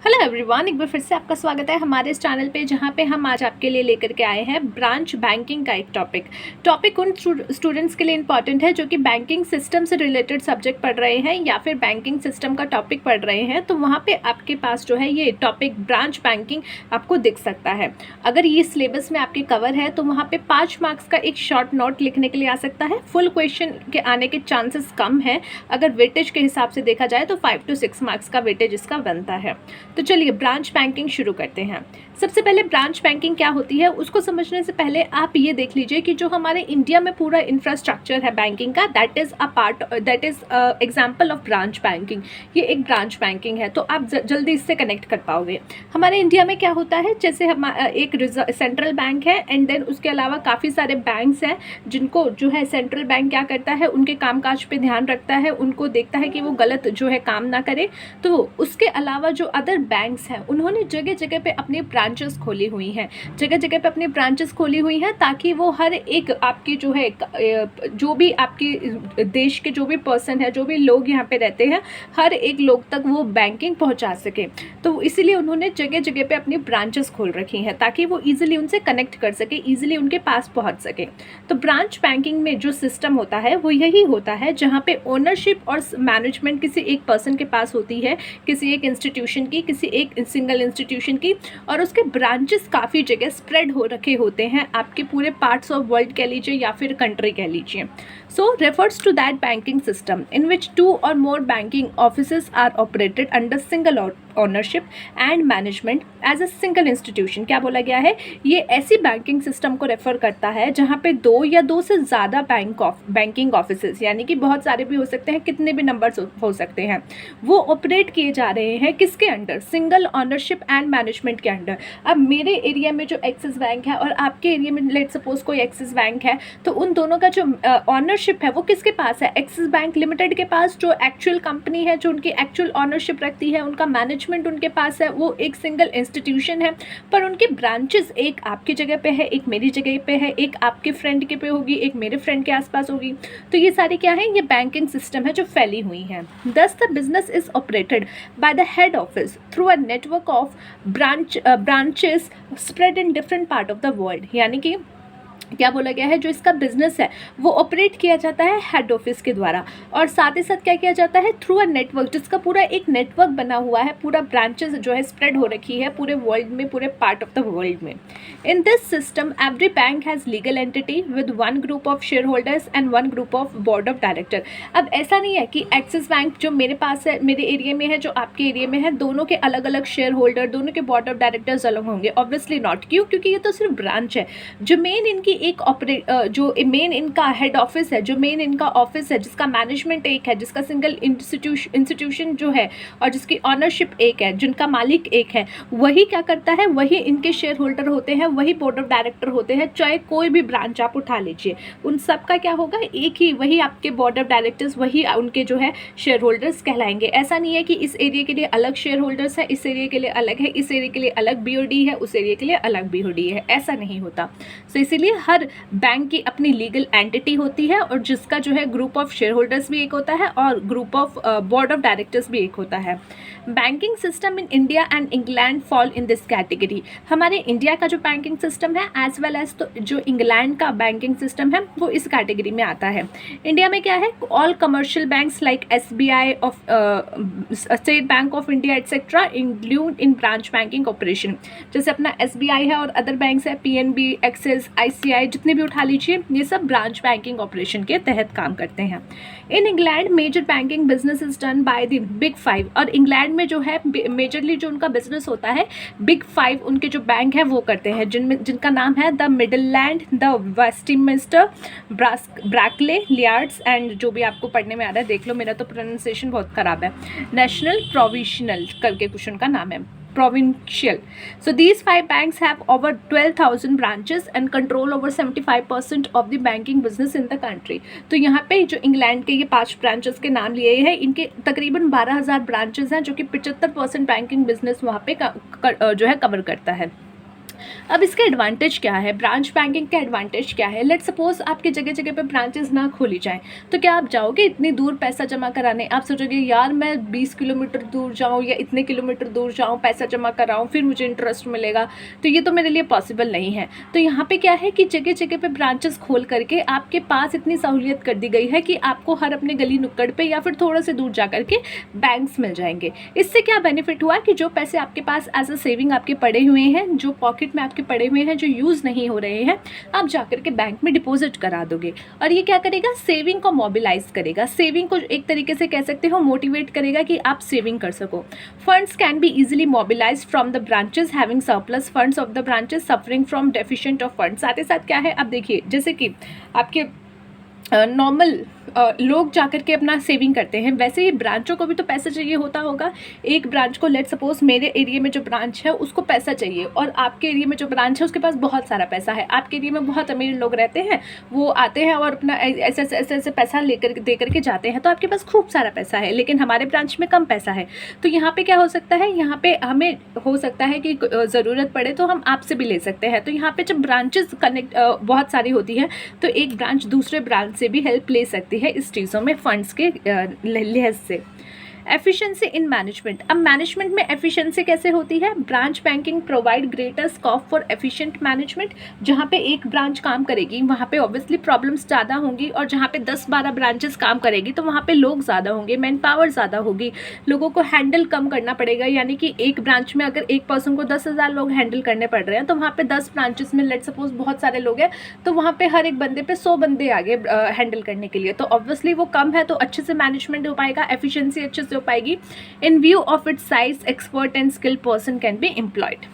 Hello everyone, एक बार फिर से आपका स्वागत है हमारे इस चैनल पे, जहाँ पे हम आज आपके लिए लेकर के आए हैं ब्रांच बैंकिंग का एक टॉपिक उन स्टूडेंट्स के लिए इंपॉर्टेंट है जो कि बैंकिंग सिस्टम से रिलेटेड सब्जेक्ट पढ़ रहे हैं या फिर बैंकिंग सिस्टम का टॉपिक पढ़ रहे हैं। तो वहाँ पे आपके पास जो है ये टॉपिक ब्रांच बैंकिंग आपको दिख सकता है। अगर ये सिलेबस में आपके कवर है तो वहाँ पे 5 मार्क्स का एक शॉर्ट नोट लिखने के लिए आ सकता है। फुल क्वेश्चन के आने के चांसेस कम है। अगर वेटेज के हिसाब से देखा जाए तो 5 to 6 मार्क्स का वेटेज इसका बनता है। तो चलिए ब्रांच बैंकिंग शुरू करते हैं। सबसे पहले ब्रांच बैंकिंग क्या होती है उसको समझने से पहले आप ये देख लीजिए कि जो हमारे इंडिया में पूरा इंफ्रास्ट्रक्चर है बैंकिंग का, that is example of branch banking. ये एक ब्रांच बैंकिंग है, तो आप जल्दी इससे कनेक्ट कर पाओगे। हमारे इंडिया में क्या होता है, जैसे हम एक सेंट्रल बैंक है एंड देन उसके अलावा काफ़ी सारे बैंक्स हैं जिनको जो है सेंट्रल बैंक क्या करता है, उनके कामकाज पे ध्यान रखता है, उनको देखता है कि वो गलत जो है काम ना करे। तो उसके अलावा जो अदर बैंक्स हैं उन्होंने जगह जगह पे अपनी ब्रांचेस खोली हुई हैं, ताकि वो हर एक आपकी जो है जो भी आपकी देश के जो भी पर्सन है, जो भी लोग यहाँ पे रहते हैं, हर एक लोग तक वो बैंकिंग पहुँचा सके। तो इसीलिए उन्होंने जगह जगह पे अपनी ब्रांचेस खोल रखी हैं ताकि वो ईजिली उनसे कनेक्ट कर सके, ईजिली उनके पास पहुँच सके। तो ब्रांच बैंकिंग में जो सिस्टम होता है वो यही होता है जहाँ पे ओनरशिप और मैनेजमेंट किसी एक पर्सन के पास होती है, किसी एक इंस्टीट्यूशन की, किसी एक सिंगल इंस्टीट्यूशन की, और उसके ब्रांचेस काफ़ी जगह स्प्रेड हो रखे होते हैं, आपके पूरे पार्ट्स ऑफ वर्ल्ड कह लीजिए या फिर कंट्री कह लीजिए। So refers to that banking system in which 2 or more banking offices are operated under single ownership and management as a single institution। क्या बोला गया है, ये ऐसी बैंकिंग सिस्टम को रेफर करता है जहाँ पे 2 या 2 से ज़्यादा बैंकिंग ऑफिसेज, यानी कि बहुत सारे भी हो सकते हैं, कितने भी नंबर्स हो सकते हैं, वो ऑपरेट किए जा रहे हैं किसके under, single ownership and management के अंडर। अब मेरे एरिया में जो एक्सिस बैंक है और आपके एरिया में लेट सपोज कोई एक्सिस बैंक है, तो उन दोनों का जो ऑनरशिप है वो किसके पास है, एक्सिस बैंक लिमिटेड के पास। जो एक्चुअल कंपनी है, जो उनकी एक्चुअल ऑनरशिप रखती है, उनका मैनेजमेंट उनके पास है, वो एक सिंगल इंस्टीट्यूशन है, पर उनके ब्रांचेस एक आपकी जगह पे है, एक मेरी जगह पे है, एक आपके फ्रेंड के पे होगी, एक मेरे फ्रेंड के आसपास होगी। तो ये सारी क्या है, ये बैंकिंग सिस्टम है जो फैली हुई है। दस the business is operated by the head office through a network of branches spread in different part of the world. यानी कि क्या बोला गया है, जो इसका बिजनेस है वो ऑपरेट किया जाता है हेड ऑफिस के द्वारा, और साथ ही साथ क्या किया जाता है, थ्रू अ नेटवर्क, जिसका पूरा एक नेटवर्क बना हुआ है, पूरा ब्रांचेस जो है स्प्रेड हो रखी है पूरे वर्ल्ड में, पूरे पार्ट ऑफ द वर्ल्ड में। In this system every bank has legal entity with 1 group of share holders and 1 group of board of director. अब ऐसा नहीं है कि एक्सिस बैंक जो मेरे पास है, मेरे एरिया में है, जो आपके एरिया में है, दोनों के अलग अलग शेयर होल्डर, दोनों के बोर्ड ऑफ डायरेक्टर्स अलग होंगे। Obviously not. क्यों? क्योंकि ये तो सिर्फ ब्रांच है। जो मेन इनकी जो मेन इनका हेड ऑफिस है, जो मेन इनका ऑफिस है, जिसका मैनेजमेंट एक है, जिसका सिंगल इंस्टीट्यूशन जो है और जिसकी ऑनरशिप एक है, जिनका मालिक एक है, वही क्या करता है, वही इनके शेयर होल्डर होते हैं, वही बोर्ड ऑफ डायरेक्टर होते हैं। चाहे कोई भी ब्रांच आप उठा लीजिए, उन सब का क्या होगा, एक ही, वही आपके बोर्ड ऑफ डायरेक्टर्स, वही उनके जो है शेयर होल्डर्स कहलाएंगे। ऐसा नहीं है कि इस एरिया के लिए अलग शेयर होल्डर्स है, इस एरिया के लिए अलग है, इस एरिया के लिए अलग बीओडी है, उस एरिया के लिए अलग बीओडी है, ऐसा नहीं होता। तो इसीलिए हर बैंक की अपनी लीगल एंटिटी होती है और जिसका जो है ग्रुप ऑफ शेयर होल्डर्स भी एक होता है और group of board of directors भी एक होता है। Banking system in India and England fall in this category. हमारे इंडिया का जो बैंकिंग सिस्टम है एज वेल एज तो जो इंग्लैंड का बैंकिंग सिस्टम है वो इस कैटेगरी में आता है। इंडिया में क्या है, all commercial banks like SBI of state bank of India etcetera include in branch banking operation. जैसे अपना SBI है और अदर बैंक्स है, PNB, एक्सिस, ICI, जितने भी उठा लीजिए, ये सब ब्रांच बैंकिंग ऑपरेशन के तहत काम करते हैं। In England major banking business is done by the big 5। और इंग्लैंड में जो है मेजरली जो उनका बिजनेस होता है, बिग 5 उनके जो बैंक हैं वो करते हैं, जिनका नाम है the Midland, the Westminster, Barclays, Lloyds and जो भी आपको पढ़ने में आ रहा है देख लो, मेरा तो प्रोनाउंसिएशन बहुत खराब है, नेशनल प्रोविजनल करके कुछ उनका नाम है, provincial. So these 5 banks have over 12,000 branches and control over 75% of the banking business in the country. तो यहाँ पे जो इंग्लैंड के ये 5 ब्रांचेस के नाम लिए हैं, इनके तकरीबन 12,000 ब्रांचेस हैं जो कि 75% बैंकिंग बिजनेस वहाँ पे जो है कवर करता है। अब इसके एडवांटेज क्या है, ब्रांच बैंकिंग के एडवांटेज क्या है। लेट्स सपोज आपके जगह जगह पे ब्रांचेस ना खोली जाएं, तो क्या आप जाओगे इतनी दूर पैसा जमा कराने? आप सोचोगे यार मैं 20 किलोमीटर दूर जाऊं या इतने किलोमीटर दूर जाऊं, पैसा जमा कराऊं, फिर मुझे इंटरेस्ट मिलेगा, तो ये तो मेरे लिए पॉसिबल नहीं है। तो यहाँ पे क्या है कि जगह जगह पे ब्रांचेस खोल करके आपके पास इतनी सहूलियत कर दी गई है कि आपको हर अपने गली नुक्कड़ पे या फिर थोड़ा से दूर जा करके बैंक्स मिल जाएंगे। इससे क्या बेनिफिट हुआ कि जो पैसे आपके पास एज अ सेविंग आपके पड़े हुए हैं, जो पॉकेट में आपके पड़े हुए हैं, जो यूज़ नहीं हो रहे हैं, आप जाकर के बैंक में डिपॉजिट करा दोगे। और ये क्या करेगा, सेविंग को मोबिलाइज करेगा, सेविंग को एक तरीके से कह सकते हो मोटिवेट करेगा कि आप सेविंग कर सको। Funds can be easily mobilise from the branches having surplus funds of the branches suffering from deficient of funds. साथ ही साथ क्या है, अब देखिए जैसे कि आपके नॉर्मल लोग जाकर के अपना सेविंग करते हैं, वैसे ही ब्रांचों को भी तो पैसा चाहिए होता होगा। एक ब्रांच को लेट सपोज मेरे एरिया में जो ब्रांच है उसको पैसा चाहिए, और आपके एरिया में जो ब्रांच है उसके पास बहुत सारा पैसा है। आपके एरिया में बहुत अमीर लोग रहते हैं, वो आते हैं और अपना ऐसे ऐसे पैसा लेकर दे करके जाते हैं, तो आपके पास खूब सारा पैसा है, लेकिन हमारे ब्रांच में कम पैसा है। तो यहाँ पे क्या हो सकता है, यहाँ पे हमें हो सकता है कि ज़रूरत पड़े तो हम आपसे भी ले सकते हैं। तो यहाँ पे जब ब्रांचेस कनेक्ट बहुत सारी होती है, तो एक ब्रांच दूसरे ब्रांच से भी हेल्प ले सकती है इस चीज़ों में, फंड्स के लिहाज से। एफिशिएंसी इन मैनेजमेंट, अब मैनेजमेंट में एफिशिएंसी कैसे होती है, branch banking provide greater scope for efficient management. जहाँ पे एक ब्रांच काम करेगी वहाँ पे ऑब्वियसली प्रॉब्लम्स ज़्यादा होंगी, और जहाँ पे 10-12 ब्रांचेस काम करेगी तो वहाँ पे लोग ज़्यादा होंगे, मैन पावर ज़्यादा होगी, लोगों को हैंडल कम करना पड़ेगा। यानी कि एक ब्रांच में अगर एक पर्सन को 10,000 लोग हैंडल करने पड़ रहे हैं, तो वहाँ पे 10 ब्रांचेस में लेट सपोज बहुत सारे लोग हैं, तो वहाँ पे हर एक बंदे पे 100 बंदे आगे हैंडल करने के लिए, तो ऑब्वियसली वो कम है, तो अच्छे से मैनेजमेंट हो पाएगा, एफिशिएंसी अच्छे हो पाएगी। In view of its size, expert and skilled person can be employed.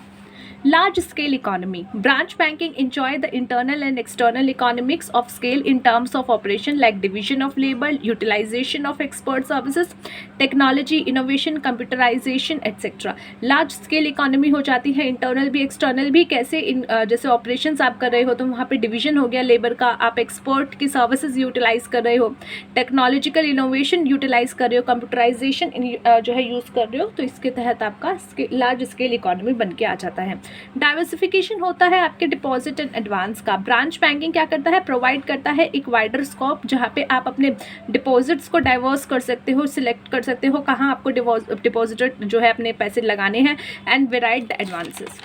Large scale economy, branch banking enjoy the internal and external economics of scale in terms of operation like division of labor, utilization of expert services, technology, innovation, computerization etc. large scale economy हो जाती है, internal भी external भी। कैसे जैसे operations आप कर रहे हो तो वहाँ पे division हो गया लेबर का, आप expert की services utilize कर रहे हो, technological innovation utilize कर रहे हो, computerization जो है यूज़ कर रहे हो, तो इसके तहत आपका large scale economy बन के आ जाता है। डाइवर्सिफिकेशन होता है आपके डिपॉजिट एंड एडवांस का। ब्रांच बैंकिंग क्या करता है, प्रोवाइड करता है एक वाइडर स्कोप, जहाँ पे आप अपने डिपॉजिट्स को डाइवर्स कर सकते हो, सिलेक्ट कर सकते हो कहाँ आपको डिपॉजिट जो है अपने पैसे लगाने हैं, and varied the advances.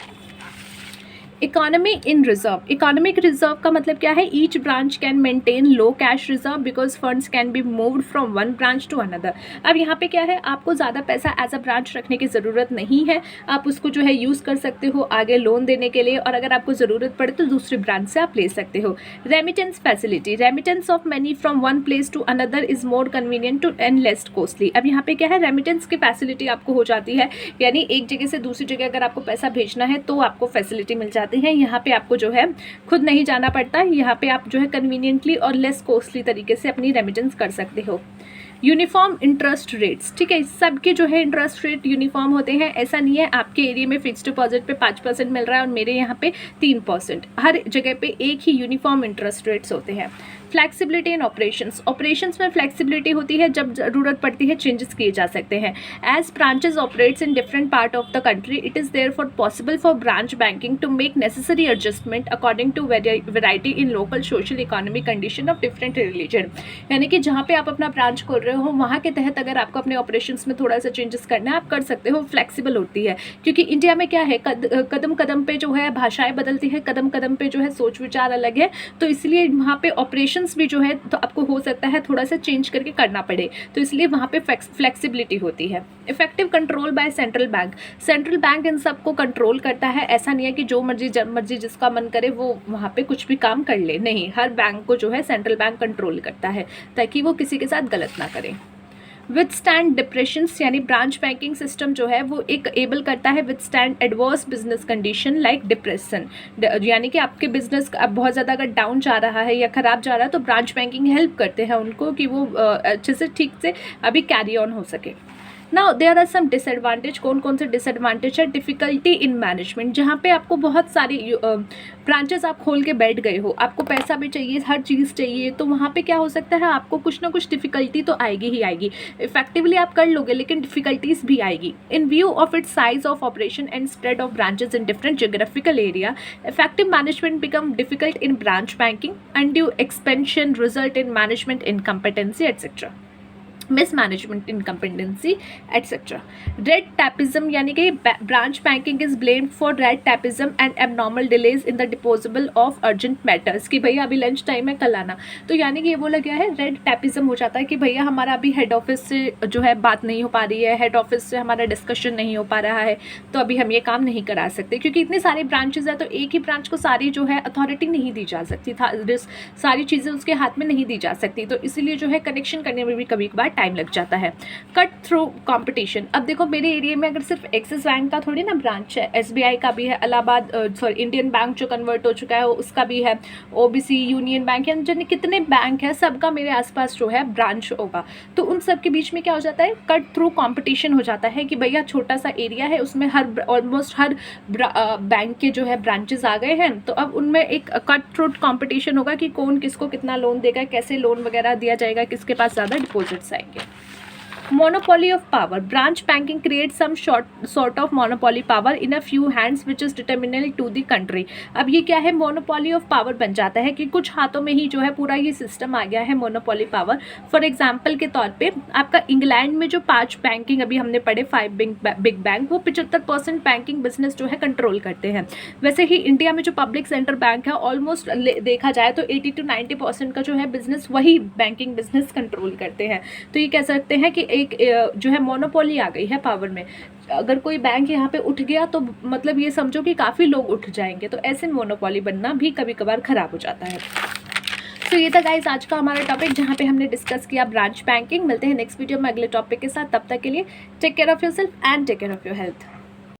Economy in reserve, economic reserve का मतलब क्या है, each branch can maintain low cash reserve because funds can be moved from one branch to another. अब यहाँ पे क्या है, आपको ज़्यादा पैसा एज अ ब्रांच रखने की ज़रूरत नहीं है, आप उसको जो है यूज़ कर सकते हो आगे लोन देने के लिए, और अगर आपको ज़रूरत पड़े तो दूसरी ब्रांच से आप ले सकते हो। Remittance facility, remittance of money from one place to another is more convenient to and less costly. अब यहाँ पे क्या है, रेमिटेंस की फैसिलिटी आपको हो जाती है, यानी एक जगह से दूसरी जगह अगर आपको पैसा भेजना है तो आपको फैसिलिटी मिल जाती है। यहाँ पे आपको जो है खुद नहीं जाना पड़ता, यहाँ पे आप जो है कन्वीनियंटली और लेस कॉस्टली तरीके से अपनी रेमिटेंस कर सकते हो। यूनिफॉर्म इंटरेस्ट रेट्स, ठीक है, सबके जो है इंटरेस्ट रेट यूनिफॉर्म होते हैं। ऐसा नहीं है आपके एरिया में फिक्स्ड डिपॉजिट पे 5% मिल रहा है और मेरे यहाँ पे 3%, हर जगह पे एक ही यूनिफॉर्म इंटरेस्ट रेट्स होते हैं। फ्लैक्सिबिलिटी इन ऑपरेशंस, ऑपरेशंस में फ्लैक्सिबिलिटी होती है, जब ज़रूरत पड़ती है चेंजेस किए जा सकते हैं। As branches operates in different part of the country, it is therefore possible for branch banking to make necessary adjustment according to variety in local social economic condition of different religion. यानी कि जहाँ पे आप अपना branch खोल रहे हो वहाँ के तहत अगर आपको अपने ऑपरेशंस में थोड़ा सा चेंजेस करना है आप कर सकते हो, फ्लैक्सिबल होती है। क्योंकि इंडिया में क्या है, कदम कदम पे जो है भाषाएं बदलती है, कदम कदम पे जो है सोच विचार अलग है, तो इसलिए वहाँ पे ऑपरेशन भी जो है तो आपको हो सकता है थोड़ा सा चेंज करके करना पड़े, तो इसलिए वहाँ पे फ्लेक्सिबिलिटी होती है। Effective control by central bank, central bank इन सबको कंट्रोल करता है। ऐसा नहीं है कि जो मर्जी जब मर्जी जिसका मन करे वो वहाँ पे कुछ भी काम कर ले, नहीं, हर बैंक को जो है सेंट्रल बैंक कंट्रोल करता है ताकि वो किसी के साथ गलत ना करे। विथस्टैंड डिप्रेशंस, यानी ब्रांच बैंकिंग सिस्टम जो है वो एक एबल करता है withstand adverse business condition like depression, यानी कि आपके बिजनेस अब बहुत ज़्यादा अगर डाउन जा रहा है या ख़राब जा रहा है तो ब्रांच बैंकिंग हेल्प करते हैं उनको कि वो अच्छे से ठीक से अभी कैरी ऑन हो सके। Now there are some disadvantage, कौन कौन से डिसएडवांटेज है? डिफ़िकल्टी इन मैनेजमेंट, जहाँ पे आपको बहुत सारी ब्रांचेस आप खोल के बैठ गए हो, आपको पैसा भी चाहिए, हर चीज़ चाहिए, तो वहाँ पे क्या हो सकता है, आपको कुछ ना कुछ डिफ़िकल्टी तो आएगी ही आएगी। इफेक्टिवली आप कर लोगे लेकिन डिफ़िकल्टीज भी आएगी। इन view of its size of operation and spread of branches in different geographical area, effective management become difficult in branch banking. Undue expansion result in management incompetency, etc. Mismanagement, incompetency etcetera. Red tapism, यानी कि branch banking is blamed for red tapism and abnormal delays in the disposal of urgent matters, कि भैया अभी lunch time है, कल आना। तो यानी कि ये बोला गया है, रेड टैपिज्म हो जाता है कि भैया हमारा अभी हेड ऑफिस से जो है बात नहीं हो पा रही है, हेड ऑफिस से हमारा डिस्कशन नहीं हो पा रहा है, तो अभी हम ये काम नहीं करा सकते, क्योंकि इतनी सारी ब्रांचेज है तो एक ही ब्रांच को सारी जो है अथॉरिटी नहीं दी जा सकती, सारी चीज़ें उसके हाथ में नहीं दी जा सकती, तो इसीलिए जो है कनेक्शन करने में भी कभी कभार टाइम लग जाता है। कट थ्रू कंपटीशन, अब देखो मेरे एरिया में अगर सिर्फ एक्सिस बैंक का थोड़ी ना ब्रांच है, एसबीआई का भी है, इलाहाबाद इंडियन बैंक जो कन्वर्ट हो चुका है उसका भी है, ओबीसी, यूनियन बैंक, यानी जाने कितने बैंक है, सबका मेरे आसपास जो है ब्रांच होगा, तो उन सब के बीच में क्या हो जाता है, कट थ्रू कंपटीशन हो जाता है कि भैया छोटा सा एरिया है, उसमें ऑलमोस्ट हर बैंक के जो है ब्रांचेस आ गए हैं, तो अब उनमें एक कट थ्रू कंपटीशन होगा कि कौन किसको कितना लोन देगा, कैसे लोन वगैरह दिया जाएगा, किसके पास ज़्यादा डिपॉजिट्स आएंगे। Monopoly of power, branch banking creates some sort of monopoly power in a few hands which is determinal to the country। अब ये क्या है, monopoly of power बन जाता है कि कुछ हाथों में ही जो है पूरा ये सिस्टम आ गया है, monopoly power। फॉर एग्जाम्पल के तौर पे आपका इंग्लैंड में जो 5 बैंकिंग अभी हमने पढ़े, 5 बिग बैंक, वो 75% बैंकिंग बिजनेस जो है कंट्रोल करते हैं। वैसे ही इंडिया में जो पब्लिक सेंटर बैंक है, ऑलमोस्ट देखा जाए तो 80 to 90% का जो है बिजनेस वही बैंकिंग बिजनेस कंट्रोल करते हैं। तो ये कह सकते हैं कि एक जो है मोनोपोली आ गई है पावर में। अगर कोई बैंक यहाँ पे उठ गया तो मतलब ये समझो कि काफ़ी लोग उठ जाएंगे, तो ऐसे मोनोपोली बनना भी कभी कभार ख़राब हो जाता है। तो ये था गाइस आज का हमारा टॉपिक, जहाँ पे हमने डिस्कस किया ब्रांच बैंकिंग। मिलते हैं नेक्स्ट वीडियो में अगले टॉपिक के साथ, तब तक के लिए take care of yourself and take care of your health.